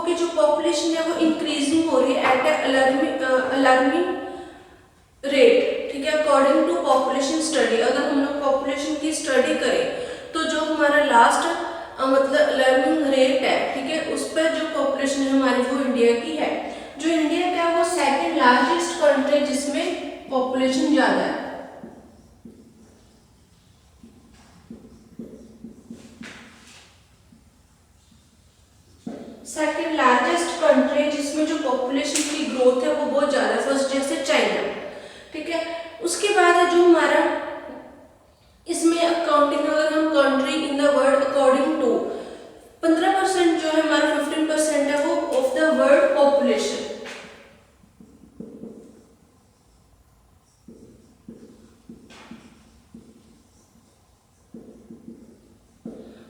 की जो पॉपुलेशन है वो इंक्रीजिंग हो रही है एट अलार्मिंग रेट, ठीक है, अकॉर्डिंग टू पॉपुलेशन स्टडी। अगर हम लोग पॉपुलेशन की स्टडी करें तो जो हमारा लास्ट मतलब अलार्मिंग रेट है, ठीक है, उस पर जो पॉपुलेशन है हमारी वो इंडिया की है। जो इंडिया का है वो सेकंड लार्जेस्ट कंट्री जिसमें पॉपुलेशन ज्यादा है। सेकंड लार्जेस्ट कंट्री जिसमें जो पॉपुलेशन की ग्रोथ है वो बहुत ज्यादा है, फर्स्ट जैसे चाइना, ठीक है। उसके बाद है जो हमारा इसमें अकाउंटिंग, अगर हम country in the world according to 15% जो है हमारा 15% है वो of the world population.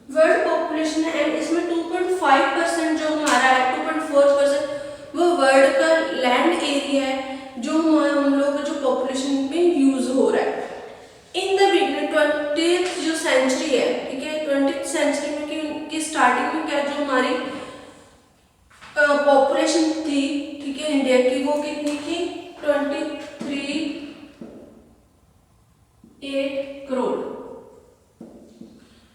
World population है एंड इसमें 2.5% जो हमारा है, 2.4% वो वर्ल्ड का लैंड एरिया है जो हम लोग जो पॉपुलेशन में यूज हो रहा है। इन द बिगिनिंग 20th जो सेंचुरी है, ठीक है, 20th सेंचुरी में की स्टार्टिंग में क्या जो हमारी पॉपुलेशन थी, ठीक है, इंडिया की, वो कितनी थी 23.8 करोड़,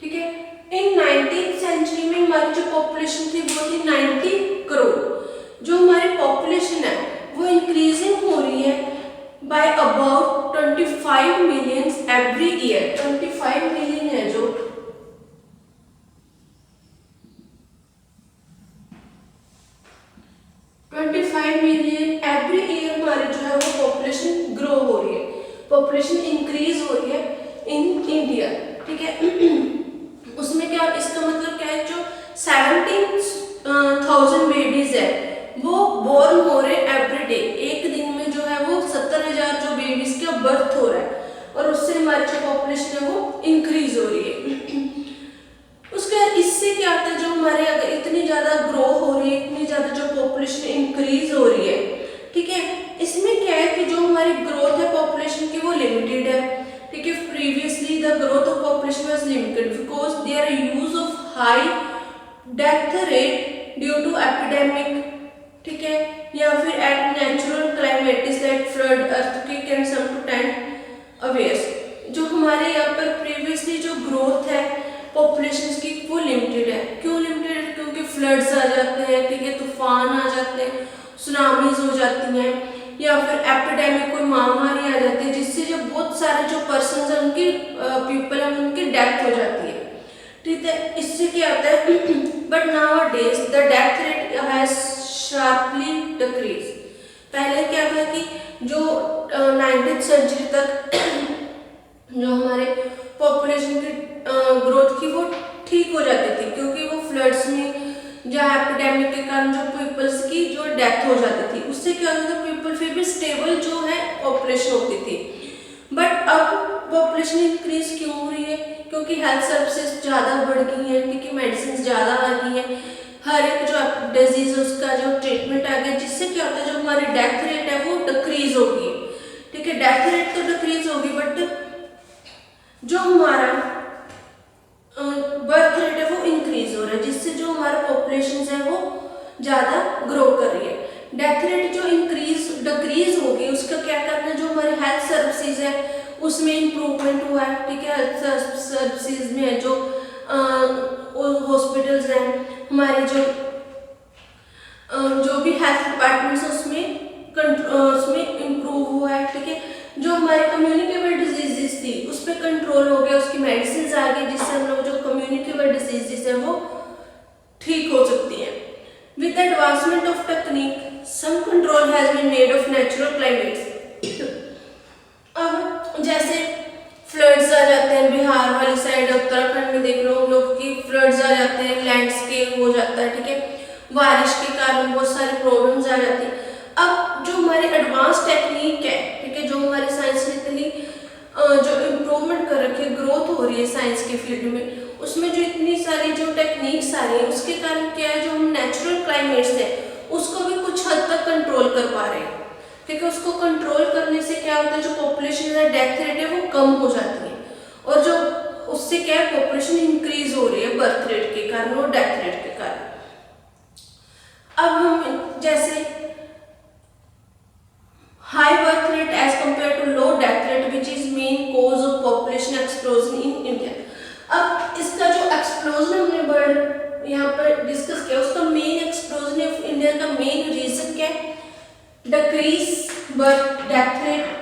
ठीक है। इन 19th सेंचुरी में हमारी जो पॉपुलेशन थी वो थी 90 करोड़। जो हमारी पॉपुलेशन है वो इंक्रीजिंग हो रही है by about 25 million every year. 25 million है जो 25 मिलियन एवरी ईयर हमारी जो है वो पॉपुलेशन ग्रो हो रही है, पॉपुलेशन इंक्रीज हो रही है इन इंडिया, ठीक है। उसमें क्या, इसका मतलब क्या है, जो 17,000 बेबीज है वो बोर्न हो रहे एवरी डे। एक दिन में जो है वो 70,000 जो बेबीज का बर्थ हो रहा है और उससे हमारी जो पॉपुलेशन है वो इंक्रीज हो रही है। उसके इससे क्या होता है, जो हमारे अगर इतनी ज्यादा ग्रो हो रही है, इतनी ज्यादा जो पॉपुलेशन इंक्रीज हो रही है, ठीक है, इसमें क्या है कि जो हमारी ग्रोथ है पॉपुलेशन की वो लिमिटेड है, ठीक है। Previously the growth of population was limited because their use of high death rate due to epidemic, ठीक है, या फिर at natural calamities like flood, earthquake and some to tent awares. जो हमारे यहाँ पर प्रीवियसली जो ग्रोथ है पॉपुलेशन की वो लिमिटेड है। क्यों लिमिटेड है? क्योंकि फ्लड्स आ जाते हैं, ठीक है, तूफान आ जाते हैं, सुनामीज हो जाती हैं, या फिर एपिडेमिक कोई महामारी आ जाती है जिससे जो बहुत सारे जो पर्सन है उनकी पीपल है उनकी डेथ हो जाती है, ठीक है। इससे क्या होता है, but now days the death rate has sharply decrease. पहले क्या था कि जो 19th सेंचुरी तक जो हमारे पॉपुलेशन की ग्रोथ की वो ठीक हो जाती थी, क्योंकि वो फ्लड्स में या एपिडेमिक के कारण जो पीपल्स की जो डेथ हो जाती थी, उससे क्या होता था, पीपल फिर भी स्टेबल जो है पॉपुलेशन होती थी। बट अब पॉपुलेशन इंक्रीज क्यों हो रही है? क्योंकि हेल्थ सर्विसेज ज़्यादा बढ़ गई हैं, क्योंकि मेडिसिन ज़्यादा आ गई हैं, हर एक जो डिजीज है उसका जो ट्रीटमेंट आ गया, जिससे क्या होता है जो हमारी डेथ रेट है वो डिक्रीज होगी, ठीक है। डेथ रेट तो डिक्रीज होगी बट जो हमारा बर्थ रेट है वो इंक्रीज हो रहा है, जिससे जो हमारा पॉपुलेशन है वो ज़्यादा ग्रो कर रही है। डेथ रेट जो डिक्रीज होगी उसका क्या करना है, जो हमारे हेल्थ सर्विसेज है उसमें इम्प्रूवमेंट हुआ है, ठीक है। हेल्थ सर्विसेज में जो हॉस्पिटल्स हैं हमारे जो भी हेल्थ डिपार्टमेंट्स उसमें इम्प्रूव हुआ है, ठीक है। जो हमारी कम्युनिकेबल डिजीजेस थी उस पर कंट्रोल हो गया, उसकी मेडिसिन आ गई, जिससे हम लोग जो कम्युनिकेबल डिजीजेस है वो ठीक हो सकती हैं। With advancement of technique some control has been made of natural climates. अब जैसे फ्लड्स आ जाते हैं बिहार वाली साइड, उत्तराखंड में देख लो हम लोग की फ्लड्स आ जाते हैं, लैंडस्केप हो जाता है, ठीक है, बारिश के कारण बहुत सारी प्रॉब्लम्स आ जाती हैं। अब जो हमारी एडवांस टेक्निक है, ठीक है, जो हमारी साइंस ने इतनी जो इम्प्रूवमेंट कर रखी है, ग्रोथ हो रही है साइंस के फील्ड में, उसमें जो इतनी सारी जो टेक्निक्स आ रही है उसके कारण क्या है, जो हम नेचुरल क्लाइमेट्स है उसको भी कुछ हद तक कंट्रोल कर पा रहे हैं, ठीक है। उसको कंट्रोल करने से क्या होता है, जो पॉपुलेशन है डेथ रेट है वो कम हो जाती है, और जो उससे क्या है पॉपुलेशन इंक्रीज हो रही है बर्थ रेट के कारण और डेथ रेट के कारण। डिस्कस किया, उसका मेन एक्सप्लोजन ऑफ इंडिया का मेन रीजन क्या है? Decrease birth death rate,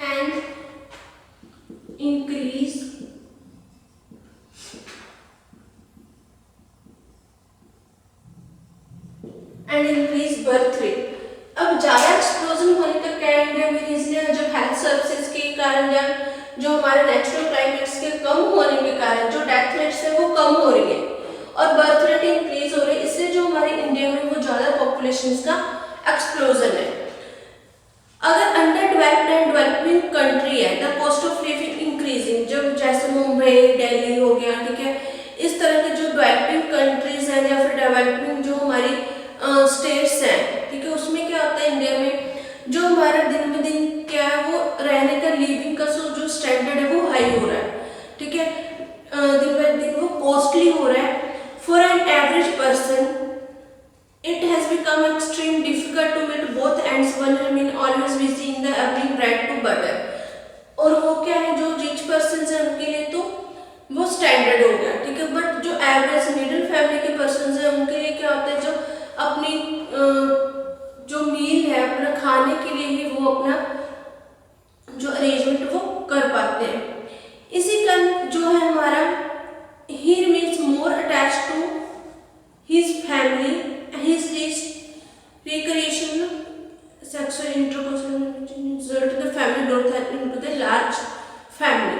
and increase birth rate. अब ज्यादा एक्सप्लोजन होने का क्या इंडिया में रीजन है? जो हेल्थ सर्विसेज के कारण या जो हमारे नेचुरल क्लाइमेट्स के कम होने के कारण जो डेथ रेट्स है वो कम हो रही है और बर्थ रेट इंक्रीज हो रही है, इसलिए जो हमारे इंडिया में वो ज्यादा पॉपुलेशन का एक्सप्लोजन है। अगर under developed and developing country है, the cost of living increasing, जब जैसे मुंबई, दिल्ली हो गया, ठीक है, इस तरह के जो डेवलपिंग कंट्रीज हैं या फिर डेवलपिंग जो हमारी स्टेट्स हैं, ठीक है, उसमें क्या होता है इंडिया में जो हमारा दिन ब दिन क्या है वो रहने का लिविंग का जो स्टैंडर्ड है वो हाई हो रहा है, ठीक है, दिन ब दिन वो कॉस्टली हो रहा है। For an average person it has become extreme difficult to meet both ends, one remain always busy in the earning bread to butter। और वो क्या है जो रिच पर्सन है उनके लिए तो वो स्टैंडर्ड हो गया, ठीक है, बट जो एवरेज मिडिल फैमिली के पर्सन है उनके लिए क्या होता है, जो अपनी जो मील है अपना खाने के लिए ही वो अपना जो अरेंजमेंट वो कर पाते हैं। इसी कारण जो है हमारा ही means more attach to his family, his recreational sexual intercourse result the family growth into the large family।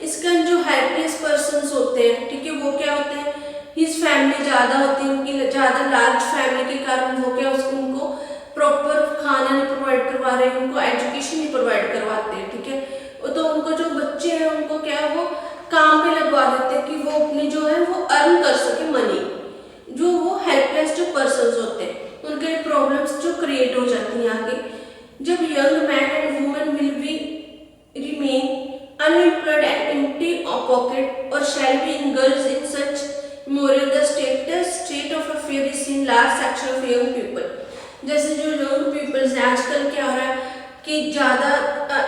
इसका जो हेल्पलेस पर्सन्स होते हैं, ठीक है, वो क्या होते हैं, हिज फैमिली ज़्यादा होती है, उनकी ज़्यादा लार्ज फैमिली के कारण वो क्या उसको उनको प्रॉपर खाना नहीं प्रोवाइड करवा रहे, उनको एजुकेशन नहीं प्रोवाइड करवाते हैं, ठीक है, तो उनको जो बच्चे हैं उनको क्या वो काम पे लगवा देते हैं कि वो अपनी जो है वो अर्न कर सके मनी। जो वो हेल्पलेस जो पर्सन्स होते हैं उनके लिए प्रॉब्लम्स जो क्रिएट हो जाती हैं आगे। जब young man and women will be remain unemployed and empty pocket और shall be angles in such moral the state of affair is in large section of young people. जैसे जो यंग पीपल्स हैं आजकल क्या हो रहा है कि ज़्यादा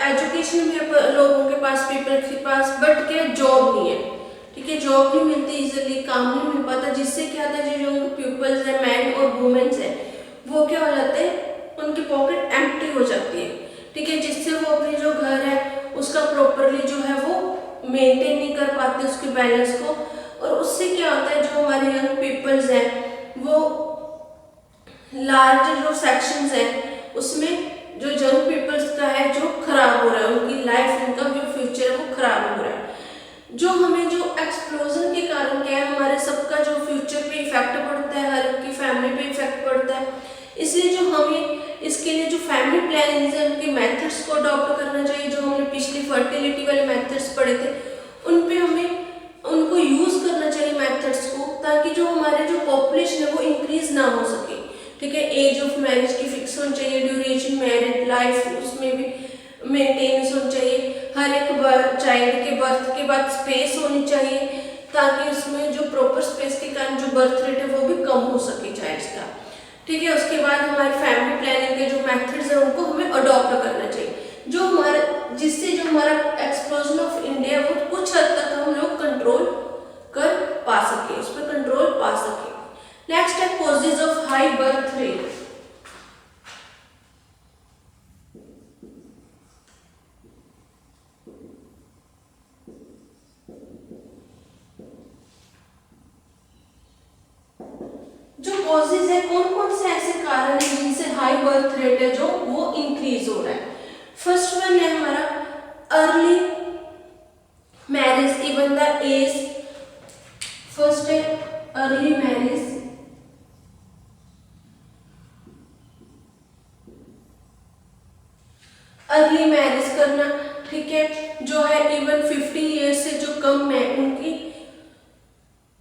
एजुकेशन भी लोगों के पास पीपल के पास, बट क्या जॉब नहीं है, ठीक है, जॉब नहीं मिलती इजीली, काम नहीं मिल पाता, जिससे क्या होता है जो पीपल्स हैं मैन और वुमेन्स हैं वो क्या हो जाते हैं उनकी पॉकेट एम्प्टी हो जाती है, ठीक है, जिससे वो अपनी जो घर है उसका प्रॉपरली जो है वो मेंटेन नहीं कर पाते उसके बैलेंस को, और उससे क्या होता है जो हमारे यंग पीपल्स हैं वो लार्ज जो सेक्शंस हैं उसमें जो यंग पीपल्स का है जो खराब हो रहा है, उनकी लाइफ उनका जो फ्यूचर है वो खराब हो रहा है। जो हमें जो एक्सप्लोजन के कारण क्या है हमारे सबका जो फ्यूचर पे इफेक्ट पड़ता है, हर की फैमिली पे इफेक्ट पड़ता है, इसलिए जो हमें इसके लिए जो फैमिली प्लानिंग है उनके मेथड्स को अडॉप्ट करना चाहिए। जो हमने पिछली फर्टिलिटी वाले मेथड्स पढ़े थे उन पे हमें उनको यूज करना चाहिए मेथड्स को, ताकि जो हमारे जो पॉपुलेशन है वो इंक्रीज ना हो सके, ठीक है, एज ऑफ मैरिज की फिक्स होनी चाहिए, ड्यूरेशन मैरिड लाइफ उसमें भी मेंटेनेंस होनी चाहिए, हर एक चाइल्ड के बर्थ के बाद स्पेस होनी चाहिए ताकि उसमें जो प्रॉपर स्पेस के कारण जो बर्थ रेट है वो भी कम हो सके चाइल्ड का, ठीक है। उसके बाद हमारे फैमिली प्लानिंग के जो मेथड्स हैं उनको हमें अडॉप्ट करना चाहिए, जो हमारा जिससे जो हमारा एक्सप्लोजन ऑफ इंडिया वो कुछ हद तक हम लोग कंट्रोल कर पा सके, उस पर कंट्रोल पा सके। नेक्स्ट है causes of high birth rate. Causes है कौन कौन से ऐसे कारण हैं जिनसे हाई बर्थ रेट है जो वो इंक्रीज हो रहा है। फर्स्ट वन है हमारा early marriage, even the age, first है अर्ली मैरिज, अर्ली मैरिज करना, ठीक है, जो है इवन 50 ईयर्स से जो कम है उनकी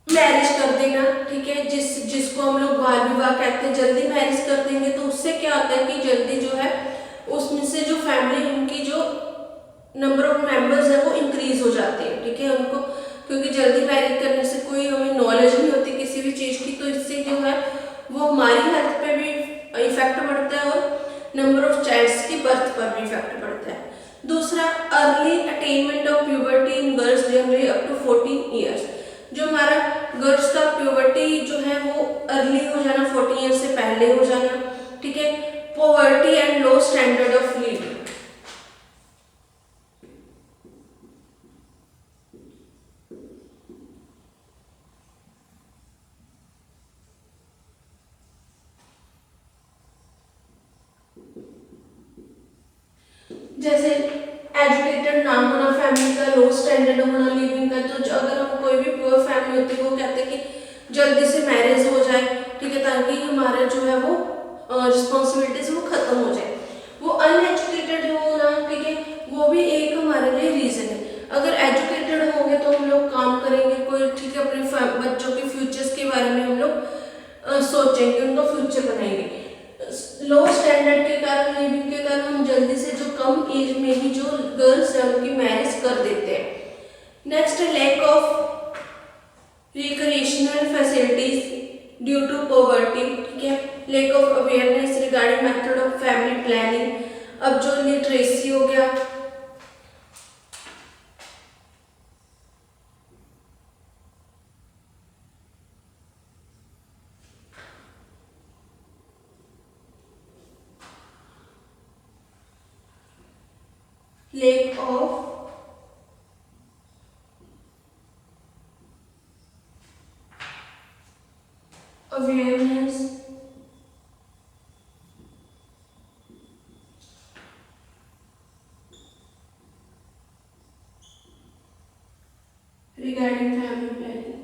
मैरिज कर देना, ठीक है, जिसको हम लोग बाल विवाह कहते हैं, जल्दी मैरिज कर देंगे तो उससे क्या होता है कि जल्दी जो है उसमें से जो फैमिली उनकी जो नंबर ऑफ मेंबर्स है वो इंक्रीज हो जाते हैं, ठीक है, उनको क्योंकि जल्दी मैरिज करने से कोई हमें नॉलेज नहीं होती किसी भी चीज़ की, तो इससे जो है वो हमारी हेल्थ पे भी इफेक्ट पड़ता है और नंबर ऑफ चाइल्ड्स की बर्थ पर भी इफेक्ट पड़ता है। दूसरा, early attainment of puberty in girls generally up to 14 years. जो हमारा गर्ल्स का प्यूबर्टी जो है वो अर्ली हो जाना, 14 ईयर्स से पहले हो जाना, ठीक है। Poverty and low standard of living. जैसे एजुकेटेड ना होना फैमिली का, लो स्टैंडर्ड होना लिविंग का, तो अगर हम कोई भी पुअर फैमिली होती है वो कहते हैं कि जल्दी से मैरिज हो जाए, ठीक है, ताकि हमारा जो है वो रिस्पॉन्सिबिलिटीज वो खत्म हो जाए। वो अनएजुकेटेड होना, ठीक है, वो भी एक हमारे लिए रीजन है। अगर एजुकेटेड होंगे तो हम लोग काम करेंगे कोई, ठीक है, अपने बच्चों के फ्यूचर्स के बारे में हम लोग सोचेंगे, उनका फ्यूचर बनाएंगे। लो स्टैंडर्ड के कारण, लिविंग के कारण हम जल्दी से जो कम एज में ही जो गर्ल्स है उनकी मैरिज कर देते हैं। Next, lack of recreational facilities due to poverty, ठीक है। Lack of awareness regarding method of family planning. अब जो लिटरेसी हो गया, lack of awareness regarding family planning.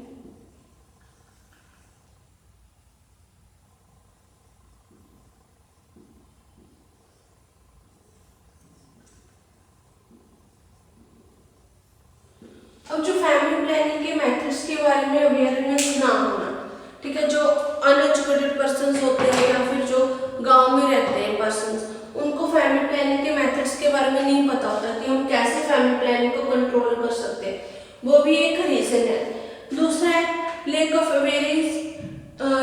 अब जो फैमिली प्लानिंग के मेथड्स के बारे में अवेयरनेस ना होना, ठीक है, जो अनएजुकेटेड पर्सन्स होते हैं या फिर जो गांव में रहते हैं पर्सन्स, उनको फैमिली प्लानिंग के मेथड्स के बारे में नहीं पता होता कि हम कैसे फैमिली प्लानिंग को कंट्रोल कर सकते हैं, वो भी एक रीजन है। दूसरा है lack of awareness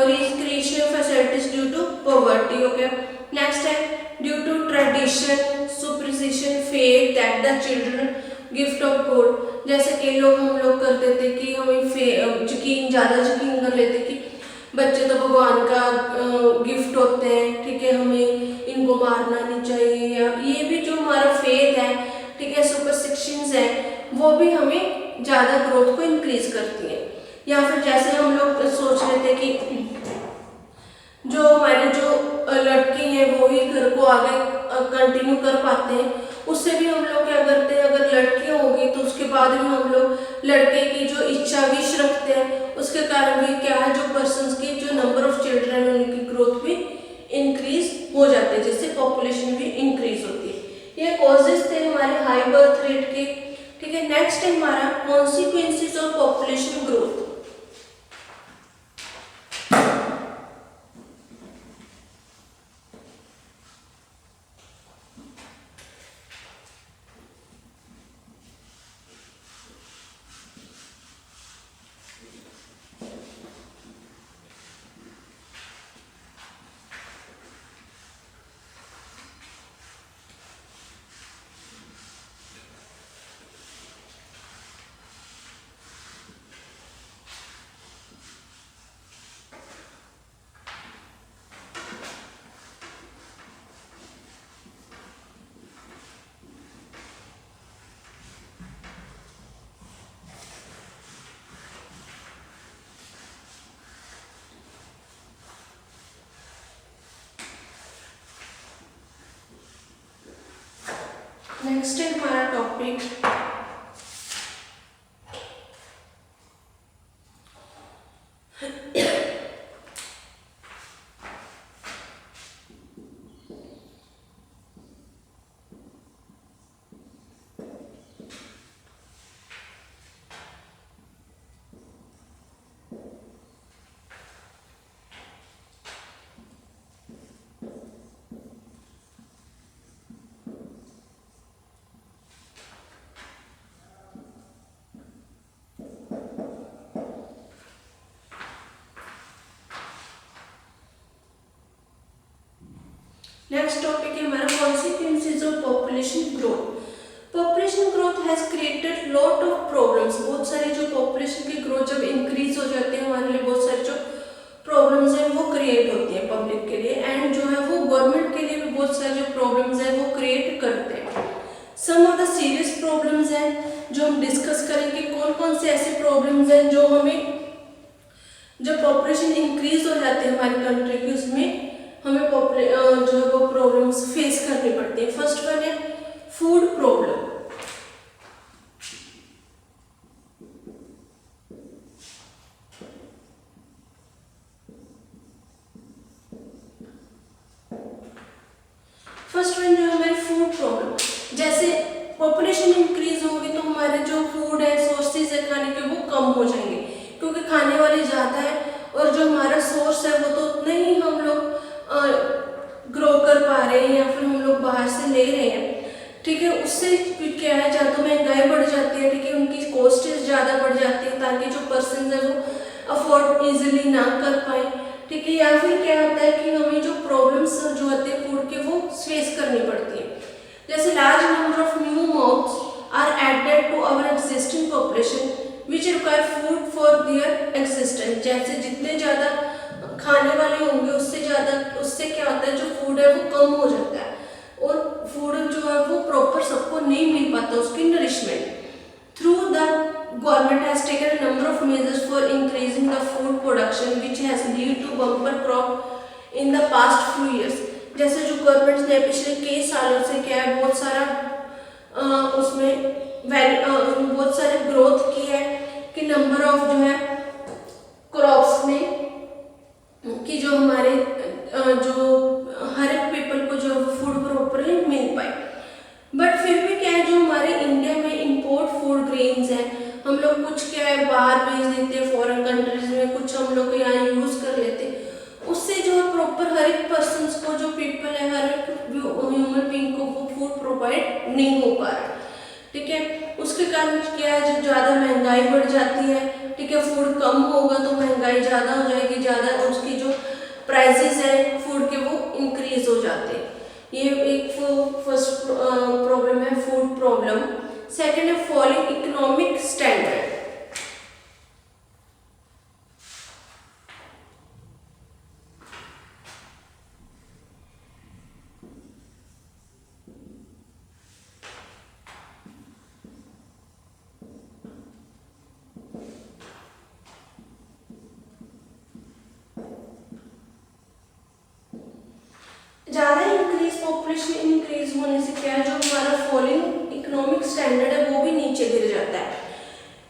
recreational facilities due to poverty, okay. Next है due to tradition, superstition, faith that the children gift of God. जैसे कई लोग हम लोग करते थे कि हमें यकीन, ज़्यादा यकीन कर लेते कि बच्चे तो भगवान का गिफ्ट होते हैं, ठीक है, हमें इनको मारना नहीं चाहिए, या ये भी जो हमारा फेथ है, ठीक है, सुपरस्टिशंस है, वो भी हमें ज़्यादा ग्रोथ को इंक्रीज करती है। या फिर जैसे हम लोग सोच लेते कि जो हमारे जो लड़के हैं वो ही घर को आगे कंटिन्यू कर पाते हैं, उससे भी हम लोग क्या करते हैं, अगर लड़की होगी तो उसके बाद भी हम लोग लड़के की जो इच्छा विश रखते हैं, उसके कारण भी क्या है, जो पर्सन्स की जो नंबर ऑफ चिल्ड्रन उनकी ग्रोथ भी इंक्रीज हो जाते हैं, जिससे पॉपुलेशन भी इंक्रीज होती है। ये कॉजेज थे हमारे हाई बर्थ रेट के, ठीक है। नेक्स्ट है हमारा consequences of population growth. Next है हमारा टॉपिक नेक्स्ट टॉपिक है हमारा consequences of population growth. Population growth has created lot of problems. बहुत सारे जो पॉपुलेशन की ग्रोथ जब इंक्रीज हो जाते हैं हमारे लिए बहुत सारे जो प्रॉब्लम्स हैं वो क्रिएट होती हैं पब्लिक के लिए, एंड जो है वो गवर्नमेंट के लिए भी बहुत सारे जो प्रॉब्लम्स हैं वो क्रिएट करते हैं। सम ऑफ द सीरियस प्रॉब्लम्स हैं जो हम डिस्कस करेंगे, कौन कौन से ऐसे प्रॉब्लम्स हैं जो हमें, जब पॉपुलेशन इंक्रीज हो जाती है हमारी कंट्री की, उसमें हमें जो है वो प्रॉब्लम्स फेस करनी पड़ती है। फर्स्ट वन है फूड प्रॉब्लम। फर्स्ट वन जो है हमारी फूड प्रॉब्लम। जैसे पॉपुलेशन इंक्रीज होगी तो हमारे जो फूड है, सोर्सेज है खाने के, वो कम हो जाएंगे क्योंकि खाने वाले ज़्यादा है और जो हमारा सोर्स है वो तो उतना ही हम लोग ग्रो कर पा रहे हैं या फिर हम लोग बाहर से ले रहे हैं। ठीक है, उससे क्या है, या तो महंगाई बढ़ जाती है, ठीक है, उनकी कॉस्टेज ज़्यादा बढ़ जाती है ताकि जो पर्सन है वो अफोर्ड इजीली ना कर पाए। ठीक है, या फिर क्या होता है कि हमें जो प्रॉब्लम्स जो होते हैं फूड के वो फेस करनी पड़ती है। जैसे large number of new mouths are added to our existing population which require food for their existence. जैसे जितने ज़्यादा खाने वाले होंगे उससे क्या होता है, जो फूड है वो कम हो जाता है और फूड जो है वो प्रॉपर सबको नहीं मिल पाता उसकी nourishment. Through the government has taken a number of measures for increasing the food production which has led to bumper crop in the past few years। जैसे जो गवर्नमेंट ने पिछले कई सालों से क्या है बहुत सारा उसमें बहुत सारे ग्रोथ की है कि नंबर ऑफ जो है क्रॉप्स में कि जो हमारे जो हर एक पीपल को जो फूड प्रॉपरली मिल पाए। बट फिर भी क्या है, जो हमारे इंडिया में इंपोर्ट फूड ग्रेन्स हैं, हम लोग कुछ क्या है बाहर भेज देते हैं फॉरेन कंट्रीज में, कुछ हम लोग यहाँ यूज कर लेते हैं, उससे जो है प्रॉपर हर एक पर्सन को, जो पीपल है, हर एक ह्यूमन बीइंग को वो फूड प्रोवाइड नहीं हो पा रहा। ठीक है, उसके कारण क्या है, जब ज़्यादा महंगाई बढ़ जाती है, ठीक है, फूड कम होगा तो महंगाई ज़्यादा हो जाएगी, ज़्यादा उसकी जो प्राइसेस है फूड के वो इंक्रीज हो जाते हैं। ये एक फर्स्ट प्रॉब्लम है फूड प्रॉब्लम। सेकंड है फॉलिंग इकोनॉमिक स्टैंडर्ड। ज़्यादा पॉपुलेशन इंक्रीज होने से क्या है, जो हमारा फॉलिंग इकोनॉमिक स्टैंडर्ड है वो भी नीचे गिर जाता है।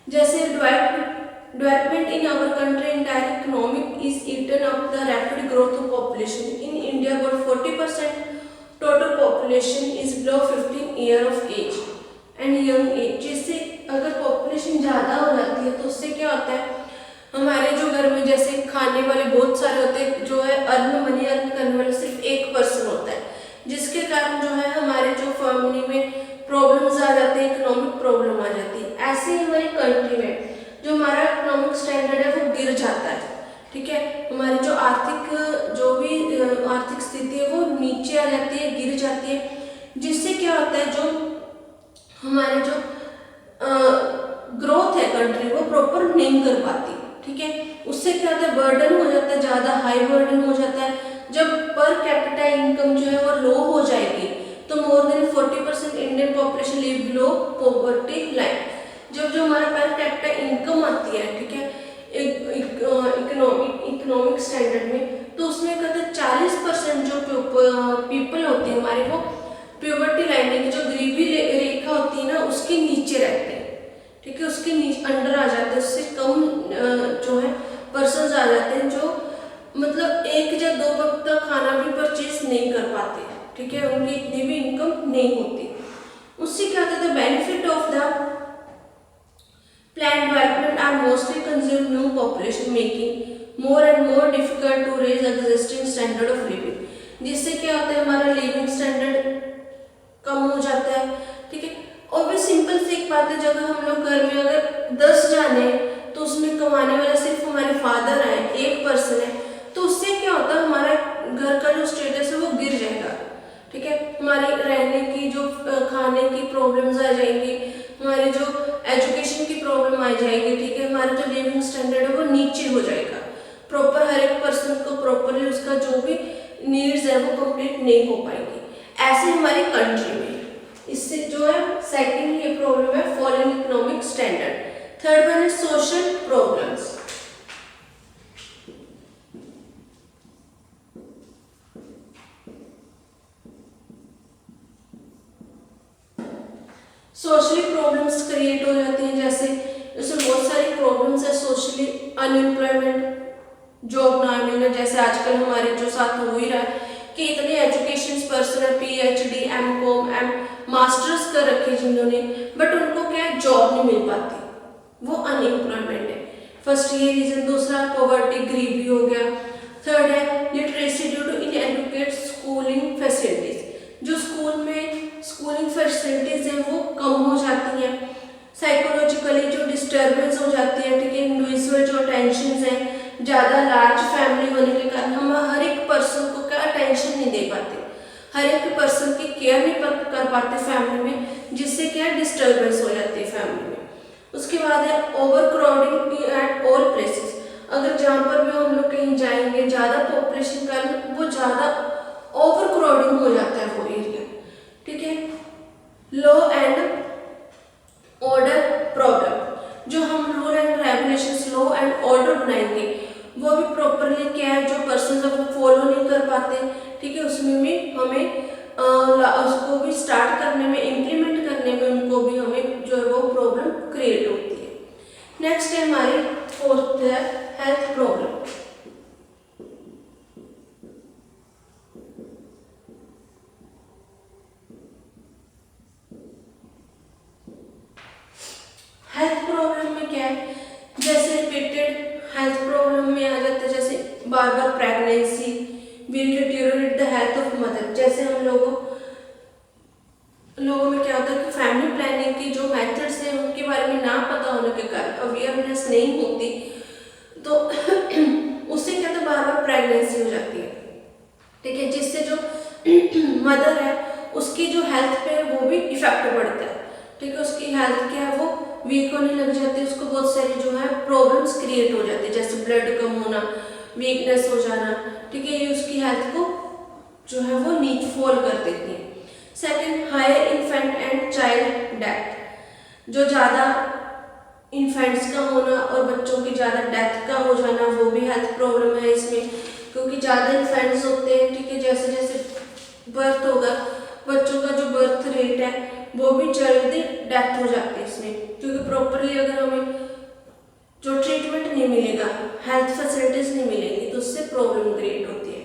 जैसे development in our country entire economic is eaten up the rapid growth of population in India. About 40% total population is below 15 year of age and young age. जिससे अगर पॉपुलेशन ज़्यादा हो जाती है तो उससे क्या होता है, हमारे जो घर में जैसे खाने वाले बहुत सारे होते हैं, जो है मनी अर्न करने वाले सिर्फ एक पर्सन होता है, जिसके कारण जो है हमारे जो फैमिली में प्रॉब्लम्स आ जाते हैं, इकोनॉमिक प्रॉब्लम आ जाती है। ऐसे ही हमारी कंट्री में जो हमारा इकोनॉमिक स्टैंडर्ड है वो गिर जाता है। ठीक है, हमारी जो आर्थिक स्थिति है वो नीचे आ जाती है, गिर जाती है, जिससे क्या होता है, जो हमारे जो ग्रोथ है कंट्री वो प्रॉपर नहीं कर पाती। ठीक है, उससे क्या होता है, बर्डन हो जाता है, ज़्यादा हाई बर्डन हो जाता है। जब पर कैपिटा इनकम जो है वो लो हो जाएगी तो more than 40% Indian population live below poverty line. जब जो हमारा पर कैपिटा इनकम आती है, ठीक है, इकोनॉमिक स्टैंडर्ड में, तो उसमें कहते हैं 40% जो पीपल होते हैं हमारे वो प्योवर्टी लाइन में, जो गरीबी रेखा होती है ना उसके नीचे रहते हैं। ठीक है, उसके नीचे अंडर आ जाते हैं, उससे कम जो है पर्सन आ जाते हैं जो मतलब एक या दो वक्त का खाना भी परचेज नहीं कर पाते। ठीक है, उनकी इतनी भी इनकम नहीं होती। उससे क्या होता है, benefit of the plan development are mostly consume new population making more and more difficult to raise existing standard of living. जिससे क्या होता है, हमारा लिविंग स्टैंडर्ड कम हो जाता है। ठीक है, और भी सिंपल सी एक बात है, जब हम लोग घर में अगर 10 जाने तो उसमें कमाने वाला सिर्फ हमारे फादर है, एक पर्सन है, तो उससे क्या होता है, हमारा घर का जो स्टेटस है वो गिर जाएगा। ठीक है। हमारी रहने की जो खाने की प्रॉब्लम्स आ जाएंगी, हमारी जो एजुकेशन की प्रॉब्लम आ जाएगी, ठीक है। हमारा जो लिविंग स्टैंडर्ड है वो नीचे हो जाएगा, प्रॉपर हर एक पर्सन को प्रॉपरली उसका जो भी नीड्स है वो कंप्लीट नहीं हो पाएगी, ऐसे हमारी कंट्री में। इससे जो है सेकंड ये प्रॉब्लम है falling economic standard. Third one है social problems. Socially problems create हो जाती हैं, जैसे इसमें बहुत सारी प्रॉब्लम्स है सोशली। अनएम्प्लॉयमेंट, जॉब ना मिलना, जैसे आजकल हमारे जो साथ हो ही रहा है कि इतने एजुकेशन पर्सन है, PhD, M.Com, मास्टर्स कर रखे जिन्होंने, बट उनको क्या है जॉब नहीं मिल पाती, वो अनएम्प्लॉयमेंट है। फर्स्ट ये रीजन। दूसरा पॉवर्टी, गरीबी हो गया। थर्ड है literacy due to inadequate schooling facilities, जो स्कूल में स्कूलिंग फैसिलिटीज हैं वो कम हो जाती हैं। साइकोलॉजिकली जो डिस्टर्बेंस हो जाती है, ठीक है। इंडिविजुअल जो टेंशन है, ज़्यादा लार्ज फैमिली होने के कारण हम हर एक पर्सन को क्या अटेंशन नहीं दे पाते, हर एक पर्सन की केयर नहीं कर पाते फैमिली में, जिससे क्या डिस्टर्बेंस हो जाती है फैमिली में। उसके बाद है over crowding at all places, अगर जहाँ पर भी हम लोग कहीं जाएंगे ज़्यादा पॉपुलेशन का वो ज़्यादा ओवर क्राउडिंग हो जाता है वो एरिया, ठीक है। लॉ एंड ऑर्डर प्रॉब्लम, जो हम rule and regulations, law and order बनाएंगे वो भी प्रॉपरली क्या है जो पर्सन है वो फॉलो नहीं कर पाते, ठीक है। उसमें भी हमें उसको भी स्टार्ट करने में, इम्प्लीमेंट करने में उनको भी हमें जो है वो प्रॉब्लम क्रिएट होती है। नेक्स्ट है हमारी फोर्थ है हेल्थ प्रॉब्लम। हेल्थ प्रॉब्लम में क्या है, जैसे रिपीटेड हेल्थ प्रॉब्लम में आ जाता है, जैसे बार बार pregnancy will deteriorate the health of mother. जैसे हम लोगों में क्या होता है कि फैमिली प्लानिंग की जो मेथड्स हैं उनके बारे में ना पता होने के कारण, अवेयरनेस नहीं होती, तो उससे क्या होता है बार बार प्रेगनेंसी हो जाती है, ठीक है। जिससे जो मदर है उसकी जो हेल्थ पे वो भी इफेक्ट पड़ता है, ठीक है। उसकी हेल्थ क्या है वो वीक होने लग जाती है, उसको बहुत सारी जो है प्रॉब्लम्स क्रिएट हो जाती है, जैसे ब्लड कम होना, वीकनेस हो जाना, ठीक है। ये उसकी हेल्थ को जो है वो नीच फॉल कर देती है। Second, higher infant and child death, जो ज़्यादा इन्फेंट्स का होना और बच्चों की ज़्यादा डेथ का हो जाना वो भी हेल्थ प्रॉब्लम है इसमें, क्योंकि ज़्यादा इन्फेंट्स होते हैं, ठीक है। जैसे जैसे बर्थ होगा बच्चों का जो बर्थ रेट है वो भी जल्दी डेथ हो जाती है इसमें, क्योंकि प्रॉपरली अगर हमें जो ट्रीटमेंट नहीं मिलेगा, हेल्थ फैसिलिटीज नहीं मिलेंगी, तो उससे प्रॉब्लम क्रिएट होती है।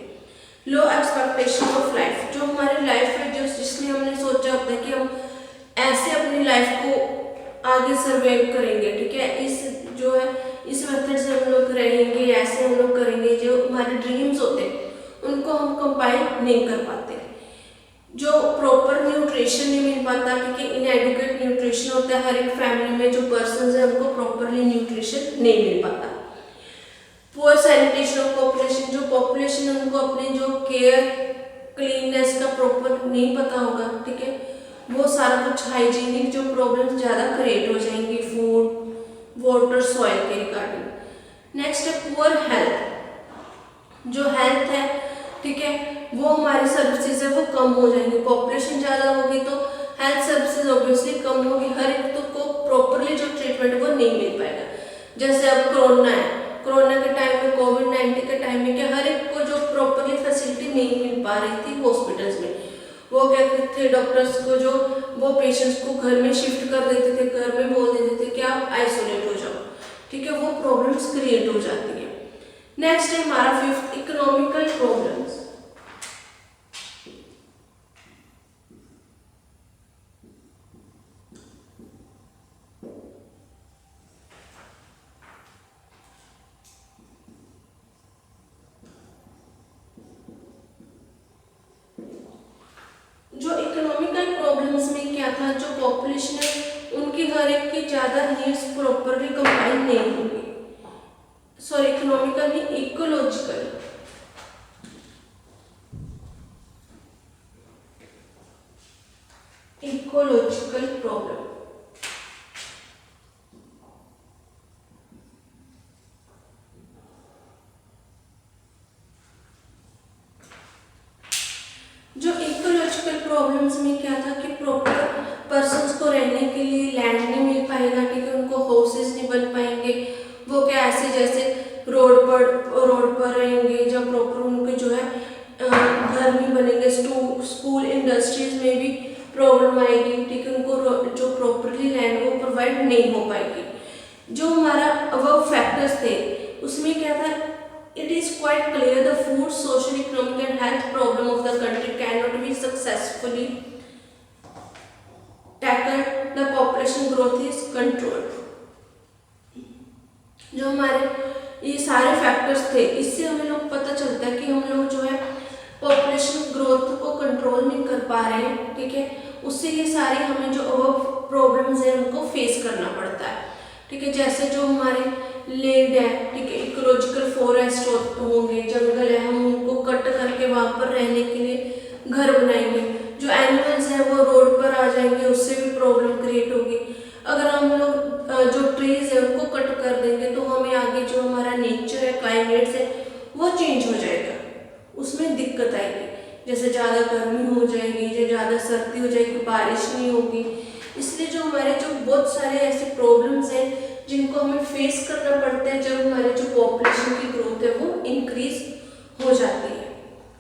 लो एक्सपेक्टेशन ऑफ लाइफ, जो हमारी लाइफ है जो जिसमें हमने सोचा होता है कि हम ऐसे अपनी लाइफ को आगे सर्वाइव करेंगे, ठीक है। इस जो है इस मेथड से हम लोग रहेंगे, ऐसे हम लोग करेंगे, जो हमारे ड्रीम्स होते हैं उनको हम कंपाइल नहीं कर पाते, जो प्रॉपर न्यूट्रिशन नहीं मिल पाता, ठीक है। इनएडुकेट न्यूट्रिशन होता है, हर एक फैमिली में जो पर्सन है उनको प्रॉपरली न्यूट्रिशन नहीं मिल पाता। पुअर सैनिटेशन ऑफ पॉपुलेशन, जो पॉपुलेशन है उनको अपने जो केयर क्लीननेस का प्रॉपर नहीं पता होगा, ठीक है। वो सारा कुछ हाइजीनिक जो प्रॉब्लम्स ज़्यादा क्रिएट हो जाएंगी फूड वाटर सॉइल के रिगार्डिंग। नेक्स्ट है पुअर हेल्थ, जो हेल्थ है, ठीक है, वो हमारी सर्विसेज है वो कम हो जाएंगी, पॉपुलेशन ज़्यादा होगी तो हेल्थ सर्विसेज ऑब्वियसली कम होगी, हर एक तो को प्रॉपरली जो ट्रीटमेंट वो नहीं मिल पाएगा। जैसे अब कोरोना है, कोरोना के टाइम में, कोविड-19 के टाइम में क्या हर एक को जो प्रॉपरली फैसिलिटी नहीं मिल पा रही थी हॉस्पिटल्स में, वो क्या करते थे डॉक्टर्स को जो वो पेशेंट्स को घर में शिफ्ट कर देते थे, घर में बोल देते थे कि आप आइसोलेट हो जाओ, ठीक है। वो प्रॉब्लम्स क्रिएट हो जाती है। नेक्स्ट है हमारा फिफ्थ, इकोनॉमिकल प्रॉब्लम्स। जो इकोनॉमिकल प्रॉब्लम्स में क्या था, जो पॉपुलेशन है उनकी हर एक की ज़्यादा नीड्स प्रॉपरली कंबाइन नहीं होंगी, सॉरी इकोनॉमिकल नहीं, इकोलॉजिकल। Ecological problem. जो इकोलॉजिकल प्रॉब्लम्स में क्या था कि प्रॉपर पर्सन्स को रहने के लिए लैंड नहीं मिल पाएगा, ठीक है, उनको हाउसेस नहीं बन पाएंगे, वो क्या ऐसे जैसे रोड पर रहेंगे, जब प्रॉपर उनके जो है घर नहीं बनेंगे, स्कूल इंडस्ट्रीज में भी प्रॉब्लम आएगी, ठीक है, उनको जो प्रॉपरली लैंड वो प्रोवाइड नहीं हो पाएगी। जो हमारा वो फैक्टर्स थे उसमें क्या था, it is quite clear the food, social, economic and health problem of the country cannot be successfully tackled, the population growth is controlled। जो हमारे ये सारे फैक्टर्स थे, इससे हमें लोग पता चलता है कि हम लोग जो है पॉपुलेशन ग्रोथ को कंट्रोल नहीं कर पा रहे हैं, ठीक है, उससे ये सारी हमें जो प्रॉब्लम्स हैं उनको फेस करना पड़ता है, ठीक है। जैसे जो हमारे लैंड है, ठीक है, इकोलॉजिकल फॉरेस्ट होंगे, जंगल है, हम उनको कट करके वहाँ पर रहने के लिए घर बनाएंगे, जो एनिमल्स हैं वो रोड पर आ जाएंगे, उससे भी प्रॉब्लम क्रिएट होगी। अगर हम लोग जो ट्रीज है उनको कट कर देंगे तो हमें आगे जो हमारा नेचर है, क्लाइमेट्स है, वो चेंज हो जाएगा, उसमें दिक्कत आएगी, जैसे ज़्यादा गर्मी हो जाएगी या ज़्यादा सर्दी हो जाएगी, बारिश नहीं होगी। इसलिए जो हमारे जो बहुत सारे ऐसे प्रॉब्लम्स हैं जिनको हमें फेस करना पड़ता है जब हमारे जो पॉपुलेशन की ग्रोथ है वो इंक्रीज हो जाती है।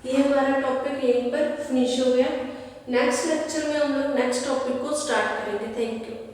ये हमारा टॉपिक यहीं पर फिनिश हो गया। नेक्स्ट लेक्चर में हम लोग नेक्स्ट टॉपिक को स्टार्ट करेंगे। Thank you.